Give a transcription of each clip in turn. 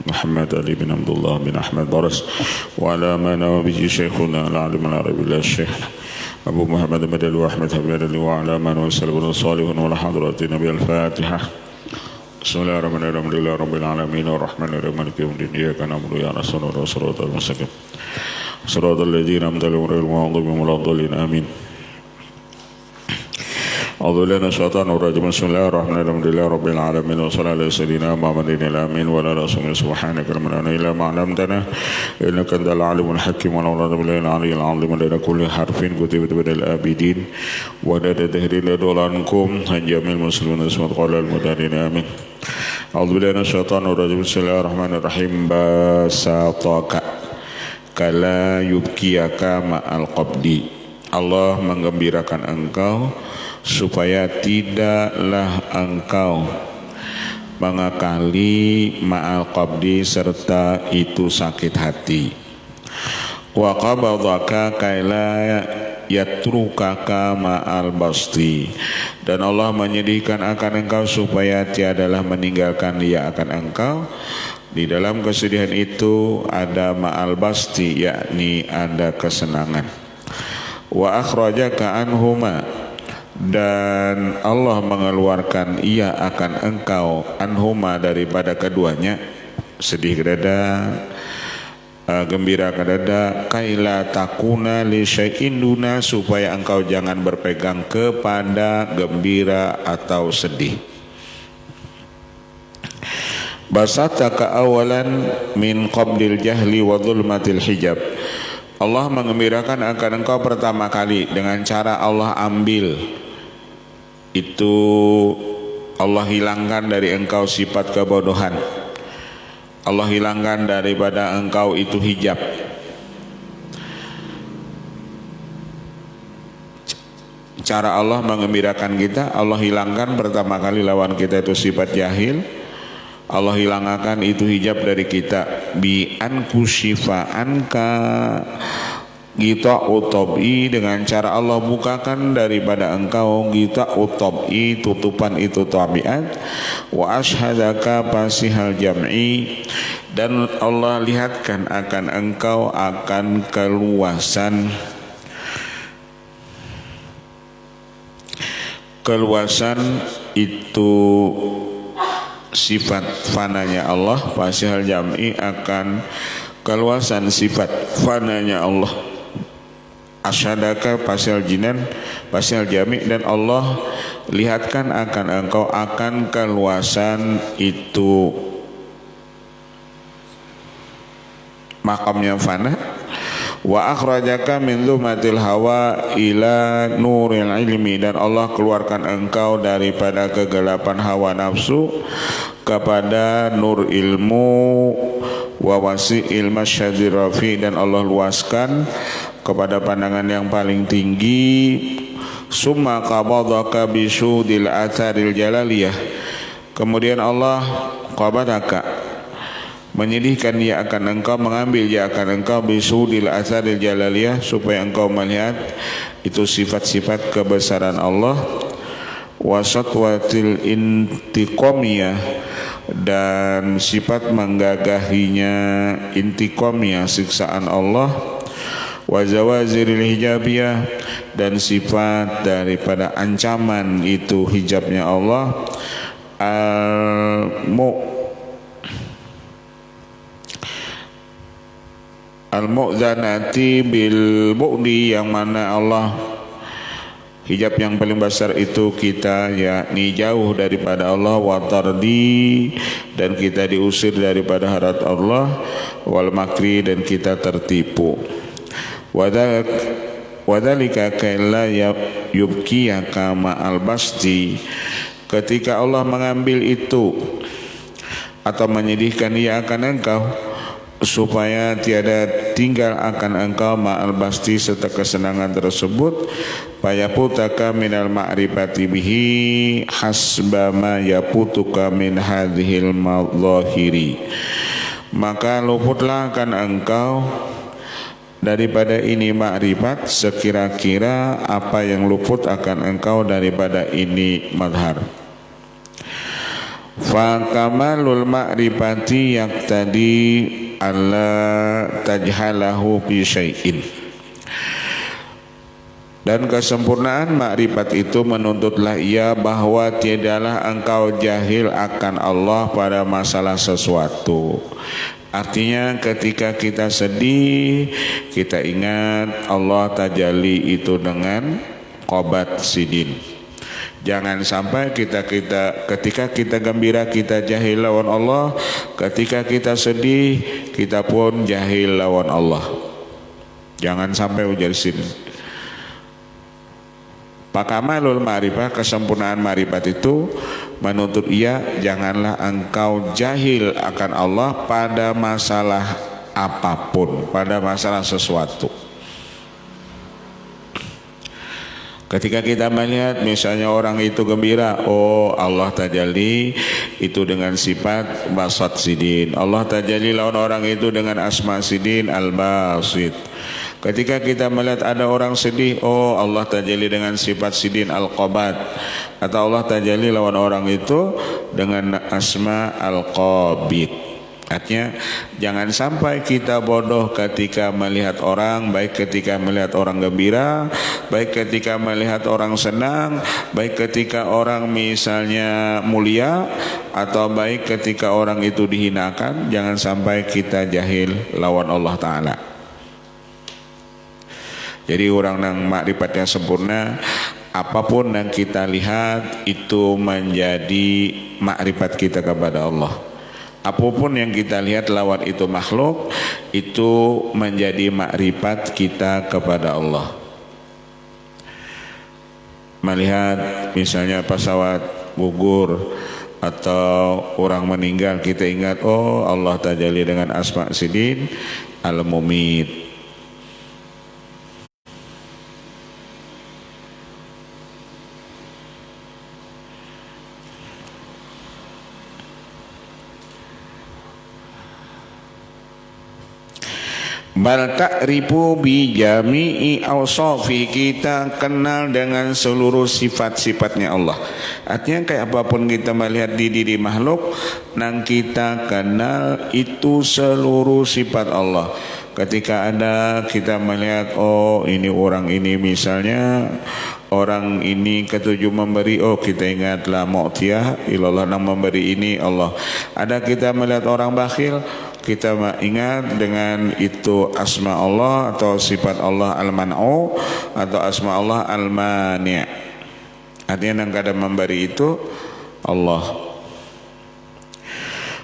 محمد علي بن عبد الله بن أحمد برس وعلى ما نوى به شيخنا العالم العربي الشيخ أبو محمد بدل وأحمد حبيب علي وعلى ما نوى سلم الصالح والحضرات النبي الفاتحة. بسم الله الرحمن الرحيم الحمد لله رب العالمين الرحمن الرحيم مالك يوم الدين إياك نعبد وإياك نستعين صراط المستقيم صراط الذين أنعمت عليهم غير المغضوب عليهم ولا الضالين آمين. أعوذ بالله من الشيطان الرجيم بسم الله الرحمن الرحيم الحمد لله رب العالمين وصلى على سيدنا محمد الأمين وعلى رسوله سبحانك لا علم لنا إلا ما علمتنا إنك أنت العليم الحكيم ونعوذ بالله العلي العظيم من كل حرف كتبت بدل الآبدين ودد دهرين دولانكم جميع المسلمين اسمه قال المدارين آمين. أعوذ بالله من الشيطان الرجيم بسم الله الرحمن الرحيم بساطك kala yubkiyaka ma'al qabdi. Allah menggembirakan engkau supaya tidaklah engkau mengakali ma'al qabdi serta itu sakit hati. Wa qabadaka kaila yatrukaka ma'al basti, dan Allah menyedihkan akan engkau supaya tiadalah meninggalkan dia akan engkau. Di dalam kesedihan itu ada ma'al basti, yakni ada kesenangan. Wa akhrajaka anhuma, dan Allah mengeluarkan ia akan engkau anhuma daripada keduanya, sedih kedada, gembira kedada, kaila takuna li syai'in duna, supaya engkau jangan berpegang kepada gembira atau sedih. Basataka awalan min qabdil jahli wa dhulmatil hijab. Allah mengembirakan akan engkau pertama kali dengan cara Allah ambil itu, Allah hilangkan dari engkau sifat kebodohan, Allah hilangkan daripada engkau itu hijab. Cara Allah mengembirakan kita, Allah hilangkan pertama kali lawan kita itu sifat jahil, Allah hilangkan itu hijab dari kita. Bi ankushifa anka gita utobi, dengan cara Allah bukakan daripada engkau gita utobi, tutupan itu tabiat. Wa ashadaka pasihal jam'i, dan Allah lihatkan akan engkau akan keluasan itu sifat fananya Allah. Fasihal jam'i, akan keluasan sifat fananya Allah. Asyadaka fasihal jinan, fasihal jami', dan Allah lihatkan akan engkau akan keluasan itu makamnya fana. Wa akhrajaka min dhumatil hawa ila nuril ilmi, dan Allah keluarkan engkau daripada kegelapan hawa nafsu kepada nur ilmu. Wa wasi'il masyaddir rafi, dan Allah luaskan kepada pandangan yang paling tinggi. Summa qabadaka bisudil atharil jalaliyah, kemudian Allah qabadaka menyedihkan dia akan engkau, mengambil dia akan engkau bisudil atharil jalaliyah, supaya engkau melihat itu sifat-sifat kebesaran Allah. Wasatwatil intiqamiyah, dan sifat menggagahinya intiqamiyah, siksaan Allah. Wazawaziril hijabiyah, dan sifat daripada ancaman itu hijabnya Allah. Al-mu'zanati bil bu'di, yang mana Allah hijab yang paling besar itu kita yakni jauh daripada Allah. Wa tardi, dan kita diusir daripada harat Allah. Wal makri, dan kita tertipu. Wadhalika kaila yubkiyaka ma'al basti, ketika Allah mengambil itu atau menyedihkan dia akan engkau supaya tiada tinggal akan engkau ma'al basti serta kesenangan tersebut. Fayaputaka minal ma'rifati bihi hasba ma yaputuka min hadhil madhahiri, maka luputlah akan engkau daripada ini makrifat sekira-kira apa yang luput akan engkau daripada ini madhar. Fa kamalul ma'rifati yaqtadi alla tajhalahu bi syai'in. Dan kesempurnaan makrifat itu menuntutlah ia bahwa tiadalah engkau jahil akan Allah pada masalah sesuatu. Artinya ketika kita sedih, kita ingat Allah tajalli itu dengan qobat sidin. Jangan sampai ketika kita gembira kita jahil lawan Allah, ketika kita sedih kita pun jahil lawan Allah. Jangan sampai ujar sini. Pakamalul ma'rifah, kesempurnaan ma'rifat itu menuntut ia janganlah engkau jahil akan Allah pada masalah apapun, pada masalah sesuatu. Ketika kita melihat misalnya orang itu gembira, oh Allah tajalli itu dengan sifat basat sidin, Allah tajalli lawan orang itu dengan asma sidin al-basit. Ketika kita melihat ada orang sedih, oh Allah tajalli dengan sifat sidin al-qabat, atau Allah tajalli lawan orang itu dengan asma al-qabid. Artinya jangan sampai kita bodoh ketika melihat orang, baik ketika melihat orang gembira, baik ketika melihat orang senang, baik ketika orang misalnya mulia, atau baik ketika orang itu dihinakan. Jangan sampai kita jahil lawan Allah Ta'ala. Jadi orang yang makrifat yang sempurna, apapun yang kita lihat itu menjadi makrifat kita kepada Allah. Apapun yang kita lihat lawan itu makhluk, itu menjadi makrifat kita kepada Allah. Melihat misalnya pesawat gugur atau orang meninggal, kita ingat, oh Allah tajalli dengan asma sidin al-mumit. Bal ta'rifu bi jami'i awsafi, kita kenal dengan seluruh sifat-sifatnya Allah. Artinya kayak apapun kita melihat di diri makhluk, nang kita kenal itu seluruh sifat Allah. Ketika ada kita melihat, oh ini orang ini misalnya, orang ini ketujuh memberi, oh kita ingatlah mu'tiyah ilallah, nang memberi ini Allah. Ada kita melihat orang bakhil, kita ingat dengan itu asma Allah atau sifat Allah al-man'u atau asma Allah al-mani'. Artinya yang kadang memberi itu Allah.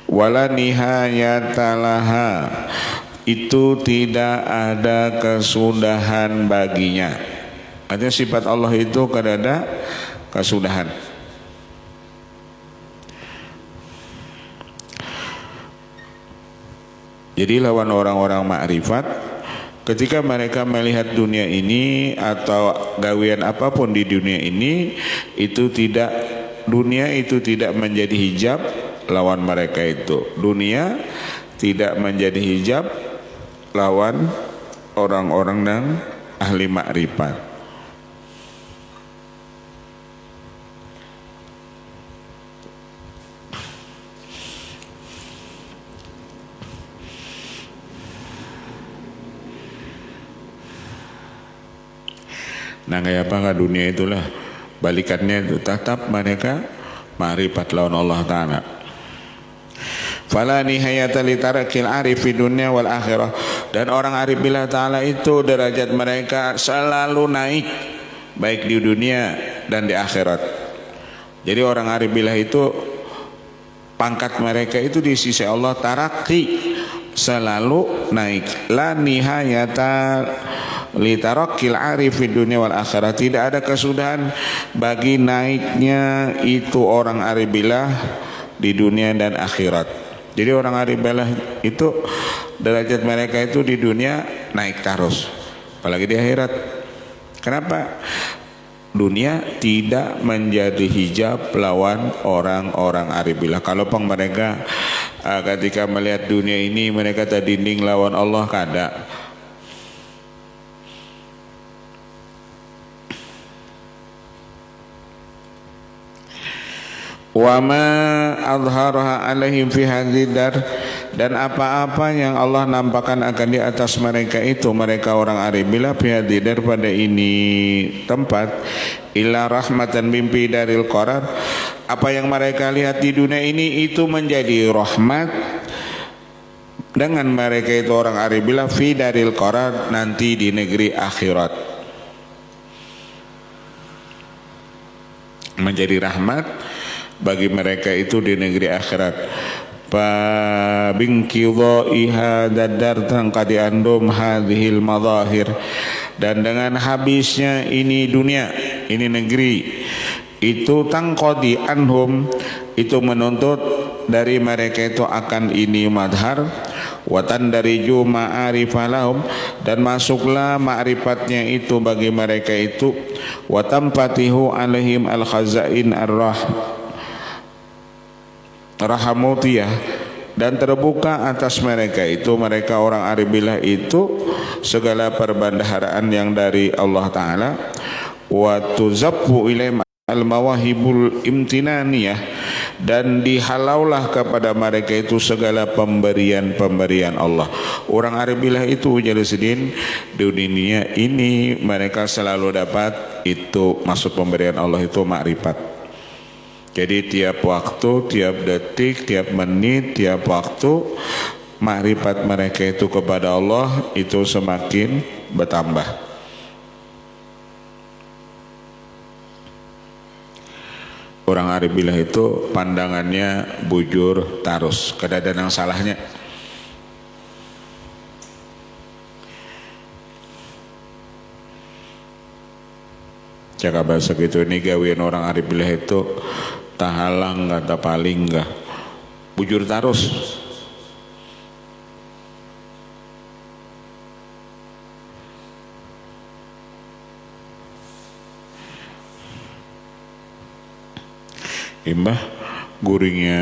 Wala nihayatalaha, itu tidak ada kesudahan baginya. Artinya sifat Allah itu kada ada kesudahan. Jadi lawan orang-orang makrifat, ketika mereka melihat dunia ini atau gawean apapun di dunia ini, itu tidak, dunia itu tidak menjadi hijab lawan mereka itu. Dunia tidak menjadi hijab lawan orang-orang yang ahli makrifat. Nah kayak apa nggak dunia itulah balikannya itu tetap mereka ma'rifat lawan Allah Ta'ala. Fala nihayata li tarakil arif fi dunya wal akhirah, dan orang arif billah Ta'ala itu derajat mereka selalu naik baik di dunia dan di akhirat. Jadi orang arif billah itu pangkat mereka itu di sisi Allah tarakki, selalu naik. La nihayata li tarakil arif di dunia wal akhirat, tidak ada kesudahan bagi naiknya itu orang arif billah di dunia dan akhirat. Jadi orang arif billah itu derajat mereka itu di dunia naik terus, apalagi di akhirat. Kenapa? Dunia tidak menjadi hijab lawan orang-orang arif billah. Kalau pang mereka ketika melihat dunia ini mereka terdinding lawan Allah, kada. wa ma adharaha alaihim fi hadzal, dan apa-apa yang Allah nampakkan akan di atas mereka itu, mereka orang aribillah fi hadzal, pada ini tempat, illa rahmatan mimpi daril qarar, apa yang mereka lihat di dunia ini itu menjadi rahmat dengan mereka itu orang aribillah fi daril qarar, nanti di negeri akhirat menjadi rahmat bagi mereka itu di negeri akhirat. Fa binqidha'iha dadartan qad andum hadhil madahir, dan dengan habisnya ini dunia, ini negeri itu, tangqadi anhum, itu menuntut dari mereka itu akan ini madhar, watan dari ma'arifalahum, dan masuklah ma'rifatnya itu bagi mereka itu, watam fatihu alaihim al khazain rahamutiyah, dan terbuka atas mereka itu, mereka orang aribillah itu, segala perbendaharaan yang dari Allah Ta'ala, wa tuzabbu ilaihim al-mawahibul imtinaniyah, dan dihalaulah kepada mereka itu segala pemberian-pemberian Allah. Orang aribillah itu jalisidin di dunia ini mereka selalu dapat itu, maksud pemberian Allah itu makrifat. Jadi tiap waktu, tiap detik, tiap menit, tiap waktu makrifat mereka itu kepada Allah itu semakin bertambah. Orang aribillah itu pandangannya bujur tarus, kada ada yang salahnya. Cakap bahasa gitu, ini gawian orang aribillah itu tahalang kata paling enggak bujur tarus. Imbah guringnya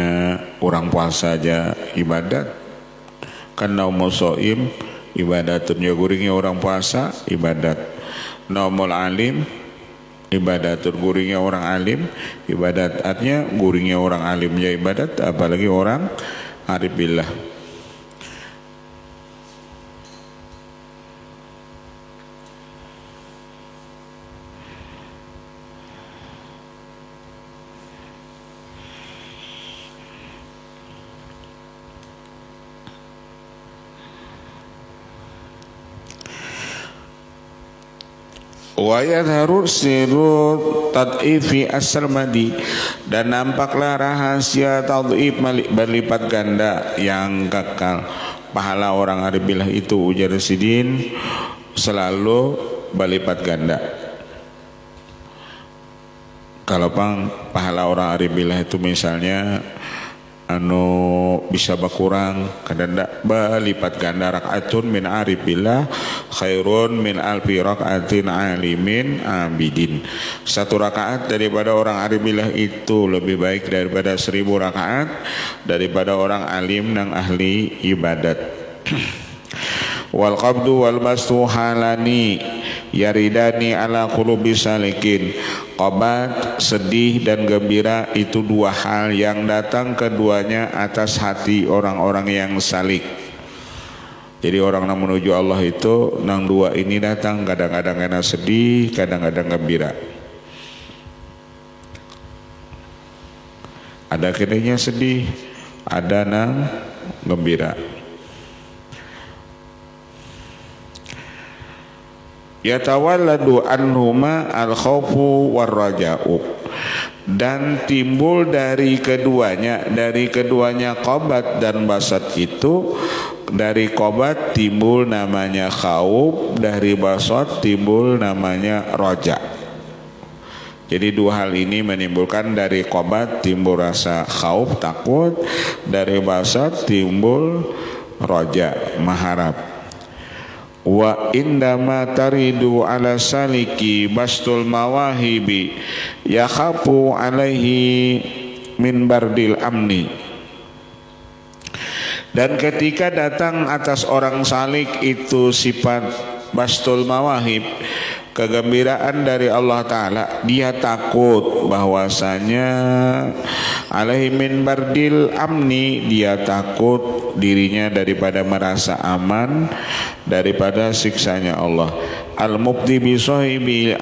orang puasa aja ibadat, kan naumul soim ibadatun, ya guringnya orang puasa ibadat. Naumul alim ibadatun, guringnya orang alim ibadat, artinya guringnya orang alimnya ibadat, apalagi orang aribillah. Wa yadharu sirru tad'ifi as-sarmadi, dan nampaklah rahasia tad'if berlipat ganda yang kekal. Pahala orang aribillah itu ujar sidin selalu berlipat ganda. Kalau pahala orang aribillah itu misalnya bisa berkurang, kadang berlipat ganda. Rakaatun min aribillah khairun min alfi rakaatin alimin abidin. Satu rakaat daripada orang aribillah itu lebih baik daripada 1000 rakaat daripada orang alim dan ahli ibadat. Wal qabdu wal bastu halani yaridani ala qulubi salikin. Qabat, sedih dan gembira itu dua hal yang datang keduanya atas hati orang-orang yang salik. Jadi orang yang menuju Allah itu nang dua ini datang, kadang-kadang kena sedih, kadang-kadang gembira. Ada kenanya sedih, ada nang gembira. Yatawalladu anhuma al-khawfu war-raja'u, dan timbul dari keduanya qabat dan basat itu. Dari qabat timbul namanya khauf, dari basat timbul namanya roja. Jadi dua hal ini menimbulkan, dari qabat timbul rasa khauf takut, dari basat timbul roja mengharap. Wa indama taridu ala saliki bastul mawahibi yakhafu alaihi min bardil amni. Dan ketika datang atas orang salik itu sifat bastul mawahib, kegembiraan dari Allah Ta'ala, dia takut bahwasanya alaihi min bardil amni, dia takut dirinya daripada merasa aman daripada siksanya Allah. Al-mubdi bi sahibi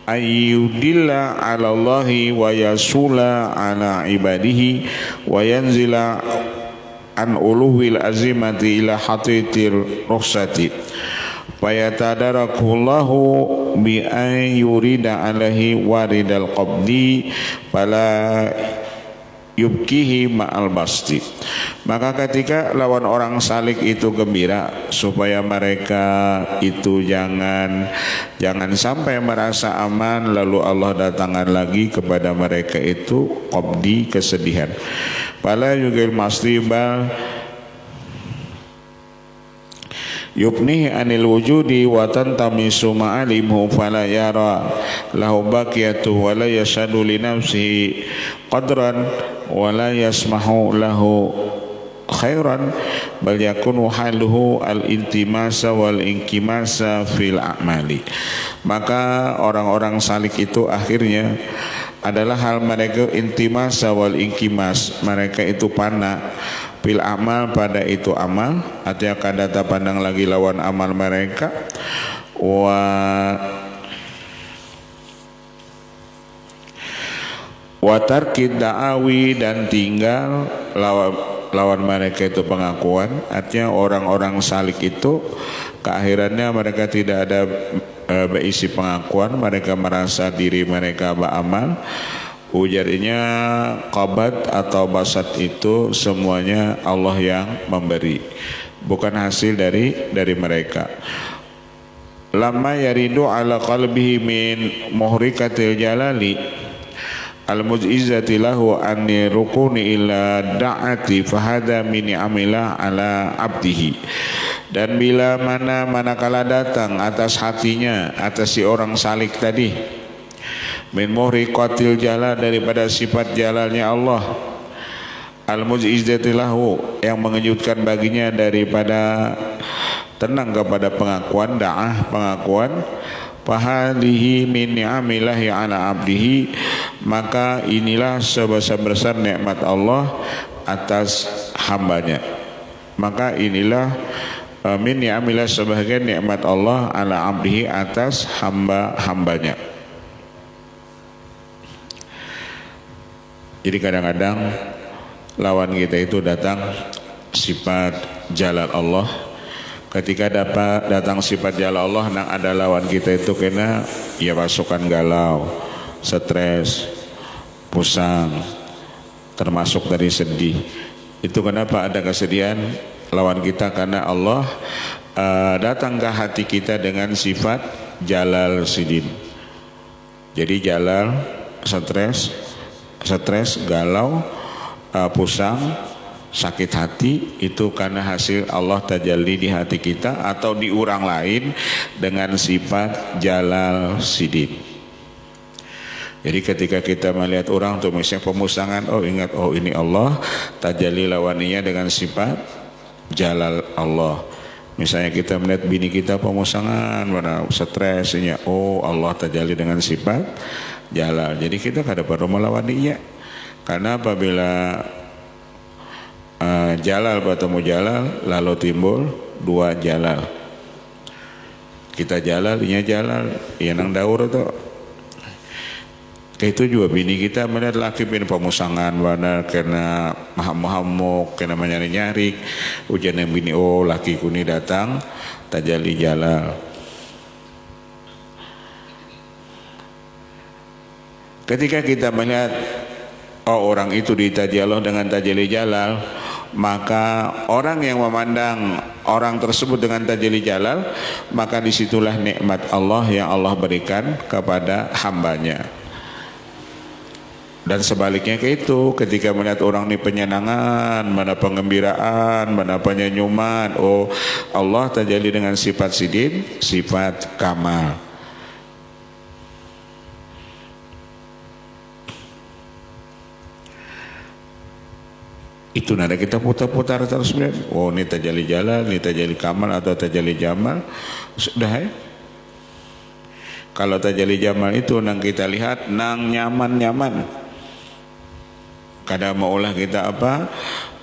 ayyudilla ala Allahi wa yasula ala ibadihi wa yanzila an uluhil azimati ila hatitir rukhsati fayatadarakullahu bi an yurida alaihi waridal qabdi fala yubkihi ma'al basti. Maka ketika lawan orang salik itu gembira, supaya mereka itu jangan sampai merasa aman, lalu Allah datangkan lagi kepada mereka itu qabdi, kesedihan. Fala yugil masribal yubnihi anil wujudi wa tantamisu ma'alimhu fala yara lahu baqiyatu wa la yashadu li nafsihi qadran wa la yasmahu lahu khairan bal yakunu haluhu al-intimasa wal inkimasa fil a'mali. Maka orang-orang salik itu akhirnya adalah hal mereka intimasa wal inkimas, mereka itu pana bil amal, pada itu amal, artinya kada tak pandang lagi lawan amal mereka, wa tarkid da'awi, dan tinggal lawan mereka itu pengakuan. Artinya orang-orang salik itu keakhirannya mereka tidak ada berisi pengakuan, mereka merasa diri mereka beramal. Ujarnya qabat atau basat itu semuanya Allah yang memberi, bukan hasil dari mereka. Lama yaridu ala qalbihi min muhrikatil jalali al-mujizati lahu anni rukuni ila da'ati fahada min amila ala abdihi. Dan bila manakala datang atas hatinya, atas si orang salik tadi, min muhriqatil jalal, daripada sifat jalalnya Allah, al-mujizati lahu, yang mengejutkan baginya daripada tenang kepada pengakuan, da'ah, pengakuan, fahadihi min ni'amillahi ala abdihi, maka inilah sebesar-besar nikmat Allah atas hambanya. Maka inilah min ni'amillah, sebagian nikmat Allah ala abdihi, atas hambanya. Jadi kadang-kadang lawan kita itu datang sifat jalal Allah. Ketika datang sifat jalal Allah, nang ada lawan kita itu kena ya pasukan galau, stres, pusang, termasuk dari sedih. Itu kenapa ada kesedihan lawan kita? Karena Allah datang ke hati kita dengan sifat jalal sidin. Jadi jalal, stres, galau, pusang, sakit hati, itu karena hasil Allah tajalli di hati kita, atau diurang lain dengan sifat jalal sidin. Jadi ketika kita melihat orang tuh misalnya pemusangan, oh ingat, oh ini Allah tajalli lawaninya dengan sifat jalal Allah. Misalnya kita melihat bini kita pemusangan, mana stresnya, oh Allah tajalli dengan sifat jalal. Jadi kita kada perlu melawaninya, karena apabila jalal bertemu jalal, lalu timbul dua jalal. Kita jalal, inya jalal, iya nang daur itu. Itu juga bini kita melihat laki pin pemusangan, mana kena mahamuk, kena nyari-nyari, ujian yang bini, oh laki kuni datang tajalli jalal. Ketika kita melihat oh orang itu ditaji Allah dengan tajalli jalal, maka orang yang memandang orang tersebut dengan tajalli jalal, maka disitulah nikmat Allah yang Allah berikan kepada hambanya. Dan sebaliknya ke itu, ketika melihat orang ini penyenangan, mana penggembiraan, mana penyanyuman, oh Allah tajalli dengan sifat sidin, sifat kamal. Itu nada kita putar-putar terus melihat, oh ini tajalli jalal, ini tajalli kamal atau tajalli jamal, sudah ya. Kalau tajalli jamal itu nang kita lihat nang nyaman-nyaman. Kadang maulah kita apa?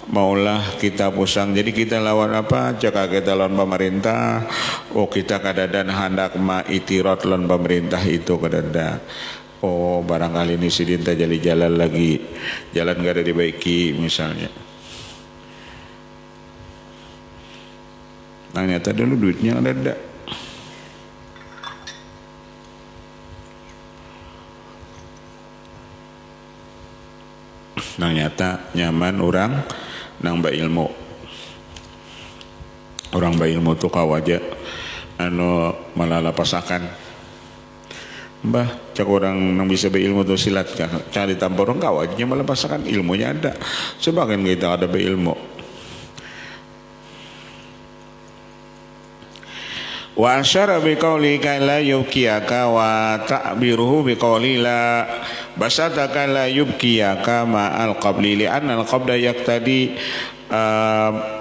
Maulah kita pusang. Jadi kita lawan apa? Cakap kita lawan pemerintah. Oh kita kadang hendak maitirot lawan pemerintah itu kadang. Oh barangkali ini sidin tajalli jalan lagi. Jalan gak ada dibaiki misalnya. Nah nyata dulu duitnya ada. Nang nyata nyaman orang nang ba ilmu orang ba ilmu tuh kawaja anu malalapasakan mbah cak orang nang bisa ba ilmu tuh silat cari tampar orang kawajnya malapasakan ilmunya ada sebagian kita ada ba ilmu. Wa asyara biqauli ka la yubkiyaka wa ta'biruhu biqauli la basataka la yubkiyaka ma'al qabli li'anna al-qabda yaqtadi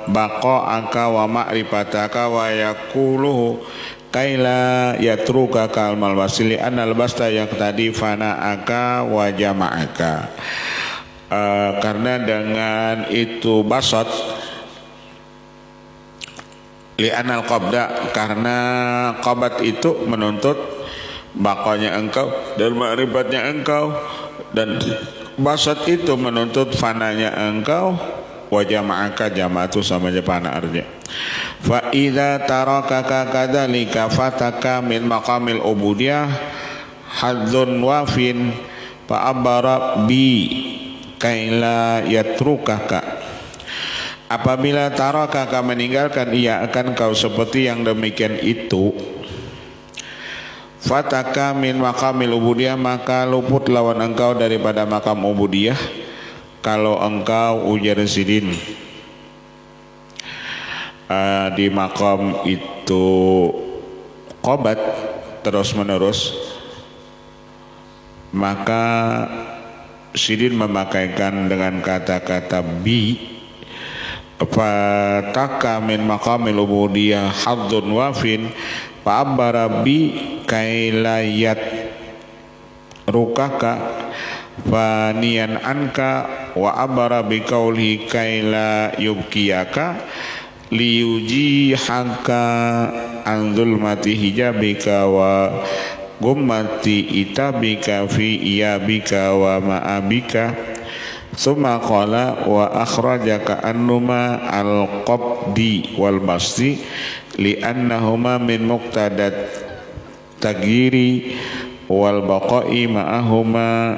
baqa'aka wa ma'rifataka wa yakuluhu kaila yatruka kalmal wasili anal basta yaqtadi fana'aka wa jama'aka. Karena dengan itu basat li'anal qabda, karena qabat itu menuntut bakonya engkau dan ma'rifatnya engkau, dan basat itu menuntut fananya engkau, wa jama'aka jama'atu sama aja fana artinya. Fa idza tarakaka kadzalika fataka min maqamil ubudiyah hadzun wafin fa abara bi kaila yatrukaka. Apabila tarakaka meninggalkan ia akan kau seperti yang demikian itu, fataka min maqamil ubudiyah, maka luput lawan engkau daripada makam ubudiyah. Kalau engkau ujar sidin di makam itu qobat terus menerus, maka sidin memakaikan dengan kata-kata bi. Fataka min maqamil ubudiyah hadzun wafin fa abara bi kailayat rukaka faniyan anka wa abara bi qauli kaila yubkiyaka liyujihaka an zulmati hijabika wa gummati itabika fi iyabika wa ma'abika. Summa qala wa akhrajaka annuma al-qabdi wal basti li'annahuma min muqtadat tagiri wal baqa'i ma'ahuma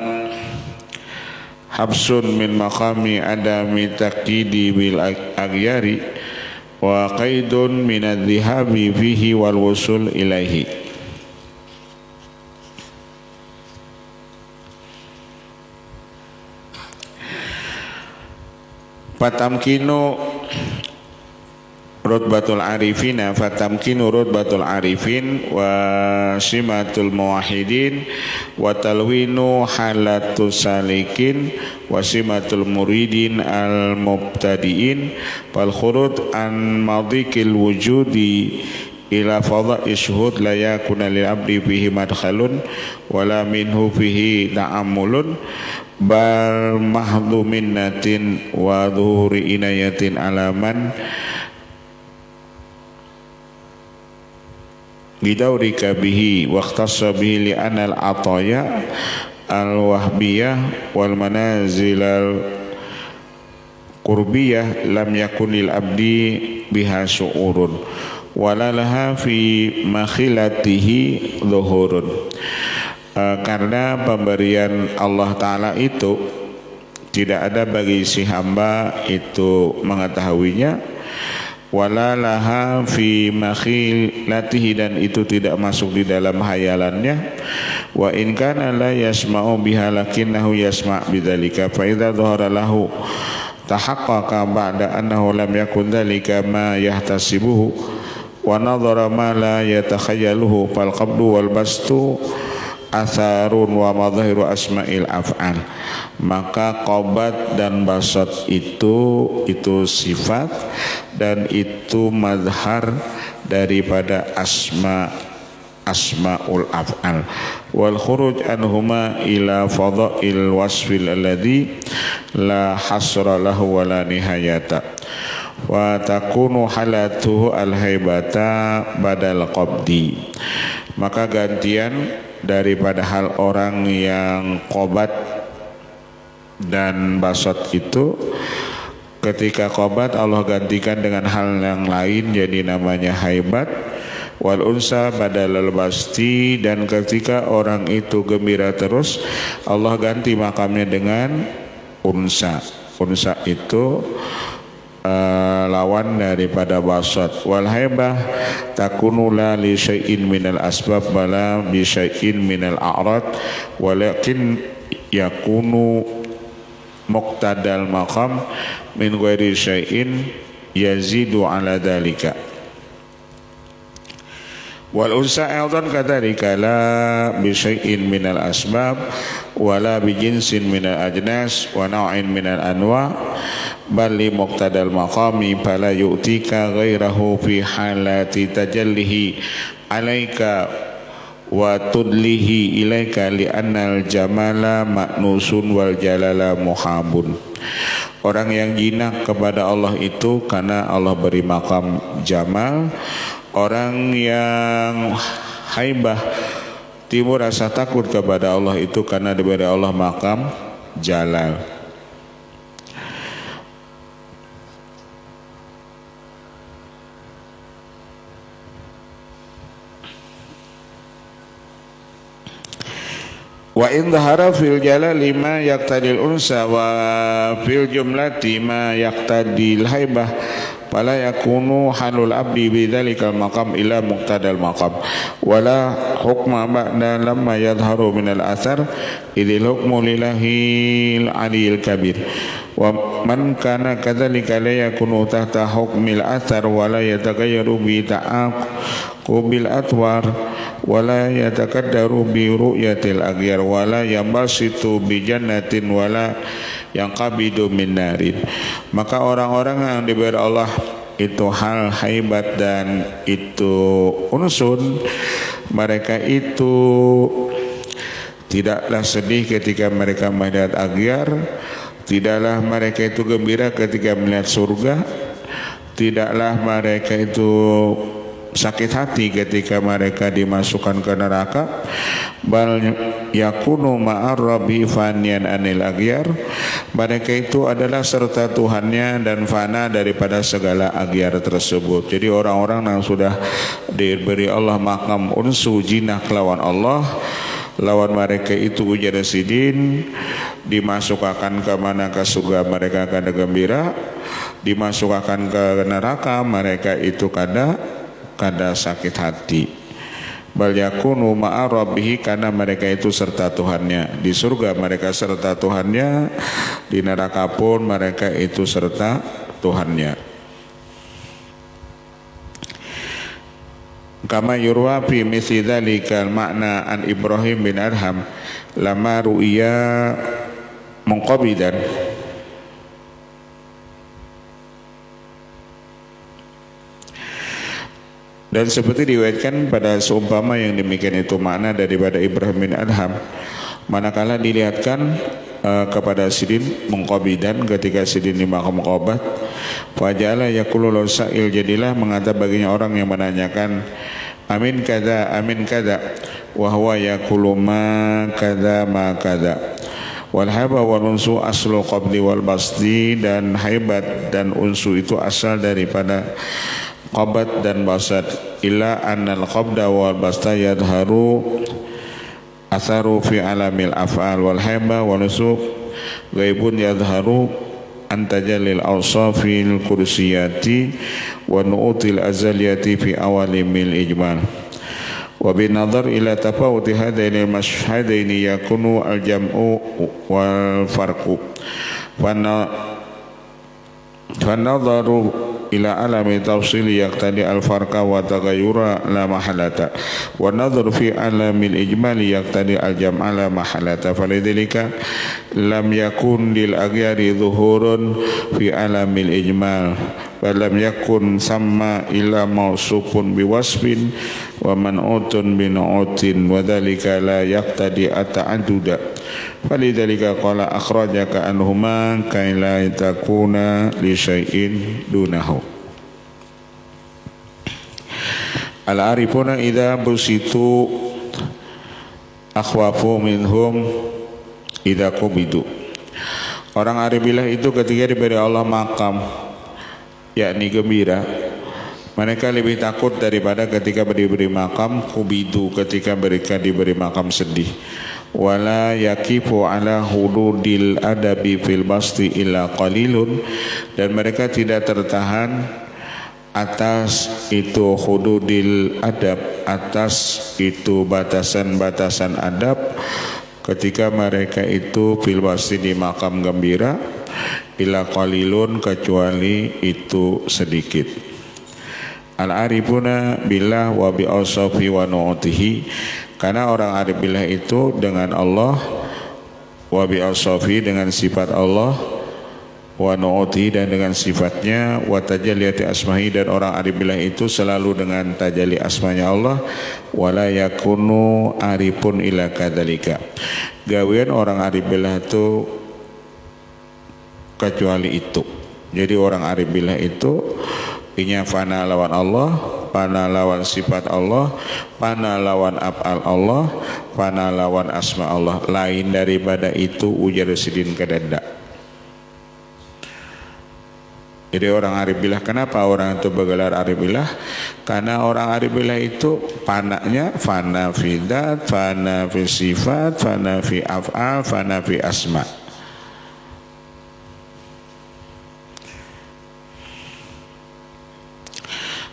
habsun min maqami adami taqidi bil aghyari wa qaidun min adh-dhihabi fihi wal wusul ilaihi. Fatamkinu rutbatul arifina fatamkinu rutbatul arifin wa simatul muwahhidin wa talwinu halatus salikin wa simatul muridin al mubtadiin fal khurud an madikil wujudi ila fadha'i syuhud la yakuna lil abdi fihi madkhalun wala minhu fihi ta'ammulun bal mahdhu minnatin wa dhuhuri inayatin alaman bidaurika bihi wa ikhtassa bihi li anal ataya al wahbiyah wal manazil al qurbiyah lam yakun lil abdi biha syu'urun wala laha fi makhilatihi dhuhurun. Karena pemberian Allah Ta'ala itu tidak ada bagi si hamba itu mengetahuinya, wala laha fi makhilatihi, dan itu tidak masuk di dalam hayalannya. Wa in kana la yasma'u biha lakinnahu yasma' bidzalika fa idza dhahara lahu tahaqqaqa ba'da annahu lam yakun dzalika ma yahtasibuhu wa nadhara ma la yatakhayyaluhu fal qabdu wal bastu atharun wa madhahiru asma'il af'al. Maka qabat dan basat itu sifat dan itu madhar daripada asma asmaul af'al wal khuruj anhuma ila fadha'il wasfil alladhi la hasra lahu wa la nihayata wa takunu halatuhu al haibata badal qabdi. Maka gantian daripada hal orang yang qobat dan basot itu, ketika qobat Allah gantikan dengan hal yang lain jadi namanya haibat. Wal unsa badalal basti, dan ketika orang itu gembira terus Allah ganti makamnya dengan unsa. Unsa itu lawan daripada basat. Wal haibah takunu la li syai'in minal asbab bala bi syai'in minal a'rad walakin yakunu muqtadal maqam min ghairi syai'in yazidu ala dalika. Wal unsa aidan kadzalika la bi syai'in minal asbab wala bi jinsin minal ajnas wa naw'in minal anwa bal li muqtadal maqami fala yu'tika ghairahu fi halati tajallihi alaika wa tudlihi ilaika li annal jamala ma'nusun wal jalala muhabun. Orang yang jinak kepada Allah itu karena Allah beri makam jamal. Orang yang haibah timbul rasa takut kepada Allah itu karena diberi Allah makam jalal. Wa in dhahara fil jalali ma yaqtadil unsa wa fil jumlati ma yaqtadil haibah fala yakunu halul abdi bidzalikal maqam ila muqtadal maqam wala hukma ba'da lamma yadhharu minal athar idil hukmu lillahil aliyil kabir wa man kana kadzalika la yakunu tahta hukmil athar wala yataghayyaru bi ta'aqubil atwar wala yatakaddaru bi ru'yatil aghyar wala yambasitu bi jannatin wala yang qabidu min narin. Maka orang-orang yang diberi Allah itu hal haibat dan itu unsun, mereka itu tidaklah sedih ketika mereka melihat aghyar, tidaklah mereka itu gembira ketika melihat surga, tidaklah mereka itu sakit hati ketika mereka dimasukkan ke neraka. Bal yakunu ma'ar rabbi fanian anil aghyar, mereka itu adalah serta Tuhannya dan fana daripada segala aghyar tersebut. Jadi orang-orang yang sudah diberi Allah makam unsu jinak lawan Allah, lawan mereka itu ujar sidin, dimasukkan ke mana ke surga mereka akan gembira, dimasukkan ke neraka mereka itu kada sakit hati. Bal yakunu ma'a rabbihi, karena mereka itu serta Tuhannya. Di surga mereka serta Tuhannya, di neraka pun mereka itu serta Tuhannya. Kama yurwa fi mithli dzalikal makna an Ibrahim bin Adham lama ru'iya munqabidan. Dan seperti diriwayatkan pada seumpama yang demikian itu makna daripada Ibrahim bin Adham, manakala dilihatkan kepada Sidin mengqabidan ketika Sidin di makam qobat, fajala yaqulu sa'il, jadilah mengata baginya orang yang menanyakan amin kada wa huwa yaqulu ma kada wal haba wal unsu aslu qabli wal basdi, dan haibat dan unsu itu asal daripada qabat dan basad. Illa annal qabda wal basta yadharu atharu fi alamil af'al wal haiba wal nusuk ghaibun yadharu antajalil awsafil kursiyati wa nu'util azaliyati fi awalimil ijmal. Wa bin nadhar ila tafawuti hadainil mashhadaini yakunu al jam'u wal farqu fa nadharu ila alami tafsili yaqtadi al-farqa wa tagayyura la mahalata wa nadhur fi alamil ijmali yaqtadi al-jam'a la mahalata falidhalika lam yakun lil aghyari zuhurun fi alamil ijmal wa lam yakun samma illa mausufun biwasfin wa man'utun binu'utin wa dhalika la yaqtadi at-ta'adduda falidhalika qala akhrajaka anhuma kay la takuna li syai'in dunahu. Al-arifuna idza busitu akhwafu minhum idza qubidu. Orang arifilah itu ketika diberi Allah makam yakni gembira, mereka lebih takut daripada ketika diberi makam kubidu, ketika mereka diberi makam sedih. Wala yakifu ala hududil adabi fil basti illa qalilun, dan mereka tidak tertahan atas itu hududil adab, atas itu batasan-batasan adab ketika mereka itu fil basti di makam gembira illa qalilun, kecuali itu sedikit. Al-arifuna billah wa bi awsafi wa nu'tihi, karena orang arif billah itu dengan Allah, wa bi awsafi dengan sifat Allah, wa nu'tihi dan dengan sifatnya, wa tajalliyati asma'i dan orang arif billah itu selalu dengan tajalli asmanya Allah, wala yakunu arifun ila kadzalika. Gawean orang arif billah itu kecuali itu. Jadi orang arif billah itu inya fana lawan Allah, fana lawan sifat Allah, fana lawan af'al Allah, fana lawan asma Allah. Lain daripada itu ujar sidin kadanda. Jadi orang arif billah, kenapa orang itu bergelar arif billah? Karena orang arif billah itu panaknya fana fi dzat, fana fi sifat, fana fi af'al, fana fi asma.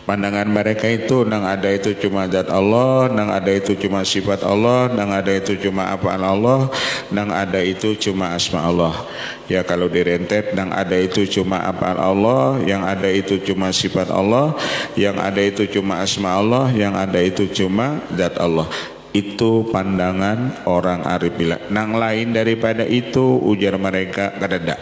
Pandangan mereka itu nang ada itu cuma zat Allah, nang ada itu cuma sifat Allah, nang ada itu cuma af'al Allah, nang ada itu cuma asma Allah. Ya kalau direntet, nang ada itu cuma af'al Allah, yang ada itu cuma sifat Allah, yang ada itu cuma asma Allah, yang ada itu cuma zat Allah. Itu pandangan orang arif billah. Nang lain daripada itu ujar mereka kadada.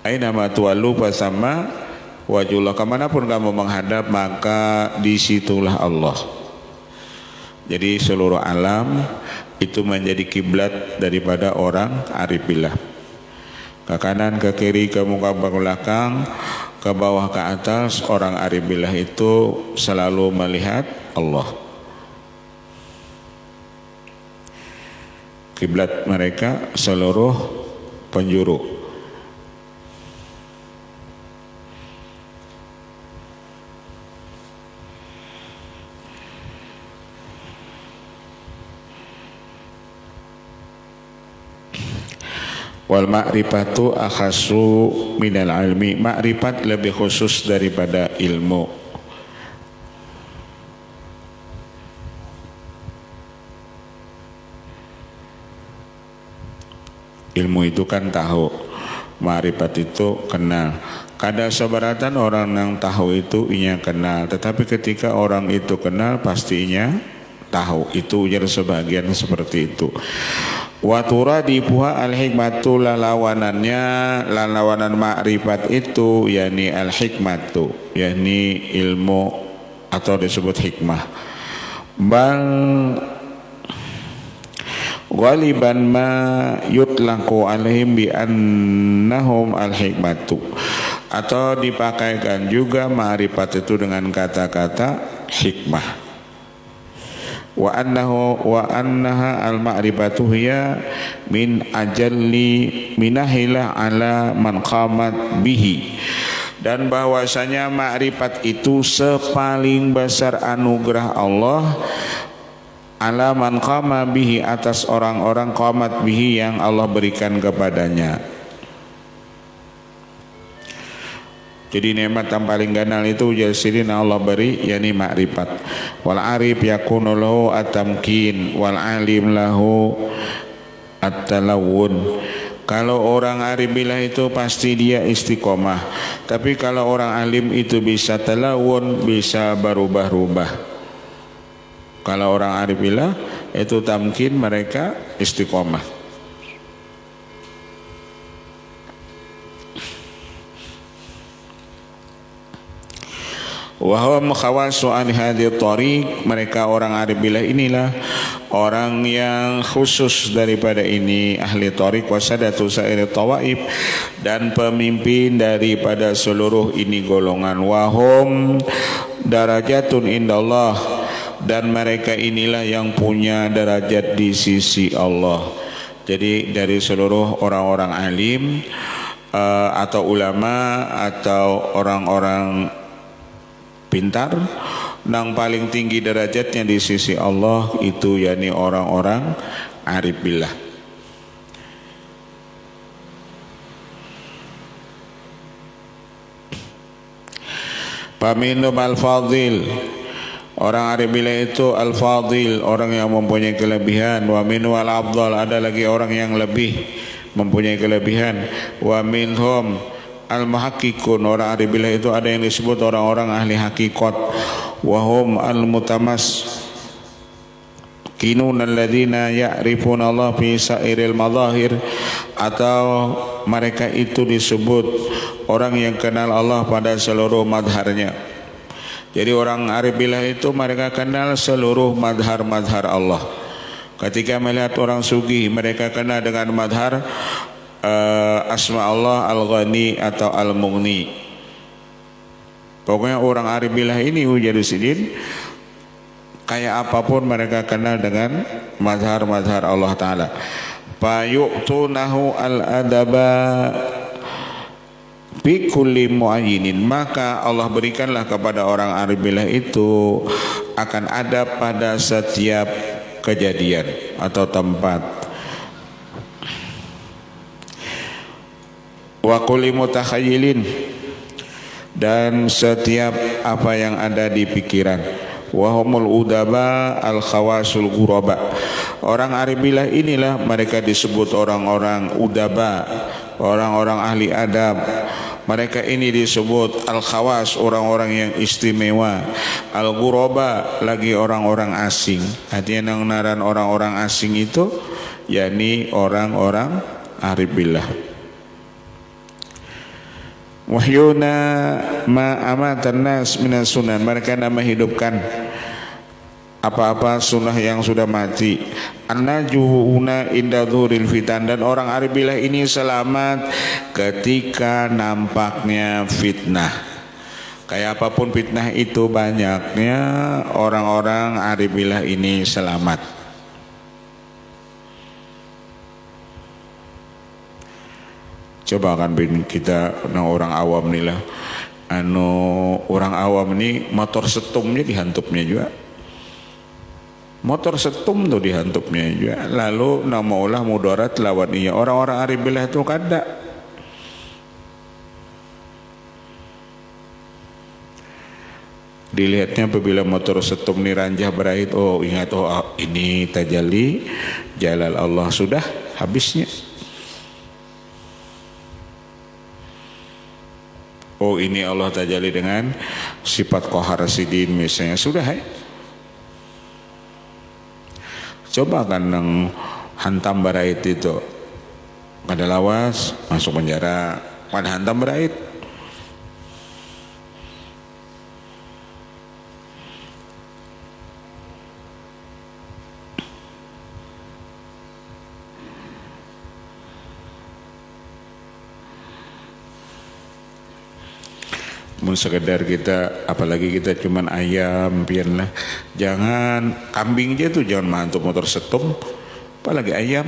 Aina ma tuwallu fasama wajullah, kemanapun kamu menghadap maka disitulah Allah. Jadi seluruh alam itu menjadi kiblat daripada orang arif billah. Ke kanan, ke kiri, ke muka, ke belakang, ke bawah, ke atas, orang arif billah itu selalu melihat Allah. Kiblat mereka seluruh penjuru. Wal ma'rifatu akhasu minal ilmi, ma'rifat lebih khusus daripada ilmu. Ilmu itu kan tahu, ma'rifat itu kenal. Kada sebaratan orang yang tahu itu inya kenal, tetapi ketika orang itu kenal pastinya tahu. Itu ujar sebagian seperti itu. Wa turadifuha al-hikmatu, lalawanannya, lalawanan ma'rifat itu yakni al-hikmatu, yakni ilmu atau disebut hikmah. Bal ghaliban ma yutlaqu alaihim bi annahum al-hikmatu, atau dipakaikan juga ma'rifat itu dengan kata-kata hikmah. Wa annaha al-ma'rifatu hiya min ajalli minahilah ala man qamat bihi, dan bahwasanya ma'rifat itu sepaling besar anugerah Allah ala man qama bihi, atas orang-orang qamat bihi yang Allah berikan kepadanya. Jadi nikmat yang paling ganal itu jasirin Allah beri, yakni ma'rifat. Wal arif yakunu lahu at-tamkin wal alim lahu at-talawun. Kalau orang arif billah itu pasti dia istiqomah. Tapi kalau orang alim itu bisa talawun, bisa berubah-ubah. Kalau orang arif billah itu tamkin, mereka istiqomah. Wa huwa mukhawasu an hadhihi thariq, mereka orang arif billah inilah orang yang khusus daripada ini, ahli thariq wa sadatu sairi tawaib, dan pemimpin daripada seluruh ini golongan. Wa hum darajatun indallah, dan mereka inilah yang punya derajat di sisi Allah. Jadi dari seluruh orang-orang alim atau ulama atau orang-orang pintar, yang paling tinggi derajatnya di sisi Allah itu yakni orang-orang arif billah. Paminum al-fadil, orang arif billah itu al-fadil, orang yang mempunyai kelebihan. Wa minhu al-afdal, ada lagi orang yang lebih mempunyai kelebihan. Wa minhum al-muhakkikun, orang arif billah itu ada yang disebut orang-orang ahli hakikat. Wahum al-mutamaskinun alladzina ya'rifuna Allah fi sairil madahir, atau mereka itu disebut orang yang kenal Allah pada seluruh madharnya. Jadi orang arif billah itu mereka kenal seluruh madhar-madhar Allah. Ketika melihat orang sugih, mereka kenal dengan madhar asma Allah al-ghani atau al-mughni. Pokoknya orang arif billah ini Hujadusidin, kayak apapun mereka kenal dengan madhar-madhar Allah Ta'ala. Fa yu'tunahu al-adaba bi kulli mu'ayyinin, maka Allah berikanlah kepada orang arif billah itu akan ada pada setiap kejadian atau tempat. Wa kulli mutakhayyilin, dan setiap apa yang ada di pikiran. Wa humul udaba al khawasul ghuraba, orang arif billah inilah mereka disebut orang-orang udaba, orang-orang ahli adab. Mereka ini disebut al khawas, orang-orang yang istimewa. Al ghuraba lagi orang-orang asing. Artinya ngaran orang-orang asing itu yakni orang-orang arif billah. Wahyuna ma amatan nas minas sunan, mereka nama hidupkan apa-apa sunnah yang sudah mati. An-najuhuna inda dzuril fitan, dan orang arif billah ini selamat ketika nampaknya fitnah. Kayak apapun fitnah itu banyaknya, orang-orang arif billah ini selamat. Coba kan kita orang awam nih lah, orang awam ini motor setumnya dihantupnya juga, motor setum tuh dihantupnya juga, lalu nama ulah mudarat lawan iya. Orang-orang arif billah itu kada. Dilihatnya apabila motor setum ini ranjah berait, oh ingat, oh ini tajalli jalal Allah, sudah habisnya. Oh ini Allah tajalli dengan sifat qahar sidin misalnya, sudah coba kan nang hantam barait itu, pada lawas masuk penjara, pada hantam barait. Mun sekedar kita, apalagi kita cuman ayam pian lah, jangan kambing aja tuh jangan mantuk motor setum, apalagi ayam.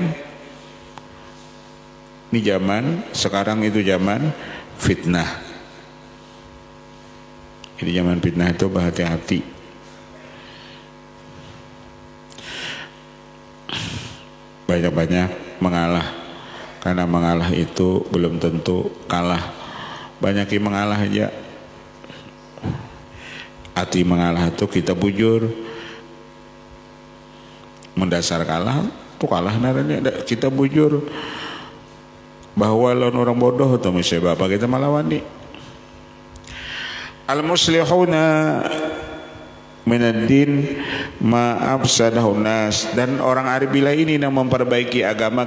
Ini zaman sekarang itu zaman fitnah. Ini zaman fitnah itu berhati-hati. Banyak-banyak mengalah, karena mengalah itu belum tentu kalah. Banyak yang mengalah aja. Hati mengalah itu kita bujur, mendasar kalah tuh kalah naranya, kita bujur. bahwa lawan orang bodoh atau misalnya bapak kita malawan di al-muslihuna minaddin ma'afsadahun nas, dan orang aribilah ini yang memperbaiki agama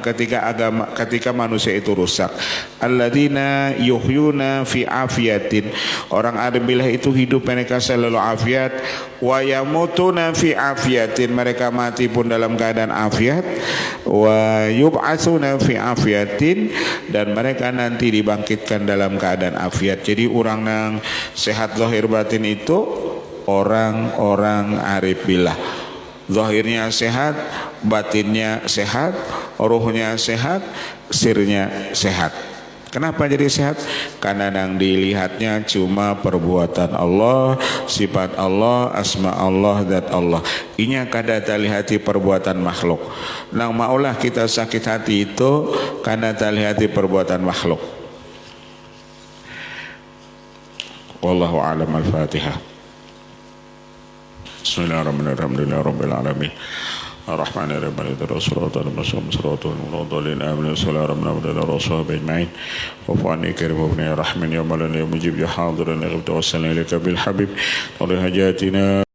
ketika manusia itu rusak. Alladzina yuhyuna fi afiyatin, orang aribilah itu hidup mereka selalu afiat, wa yamutuna fi afiyatin, mereka mati pun dalam keadaan afiat, wa yub'atsuna fi afiyatin, dan mereka nanti dibangkitkan dalam keadaan afiat. Jadi orang yang sehat zahir batin itu orang-orang arif billah, zahirnya sehat, batinnya sehat, ruhnya sehat, sirnya sehat. Kenapa jadi sehat? Karena yang dilihatnya cuma perbuatan Allah, sifat Allah, asma Allah, zat Allah. Inya kada talihati perbuatan makhluk. Nang maulah kita sakit hati itu karena talihati perbuatan makhluk. Wallahu a'lam. Al-Fatihah. Bismillahirrahmanirrahim. Alhamdulillahirabbil alamin. Ar-Rahmanir Rahim. Maliki yaumiddin. Shiratal mustaqim. Amin. Bismillahirrahmanirrahim. Rasul ajma'in. Wa fa'ani karim wa rahman ya malan ya mujib ya hadirin ya tawassalna ilaika bil habib. Wa hajatina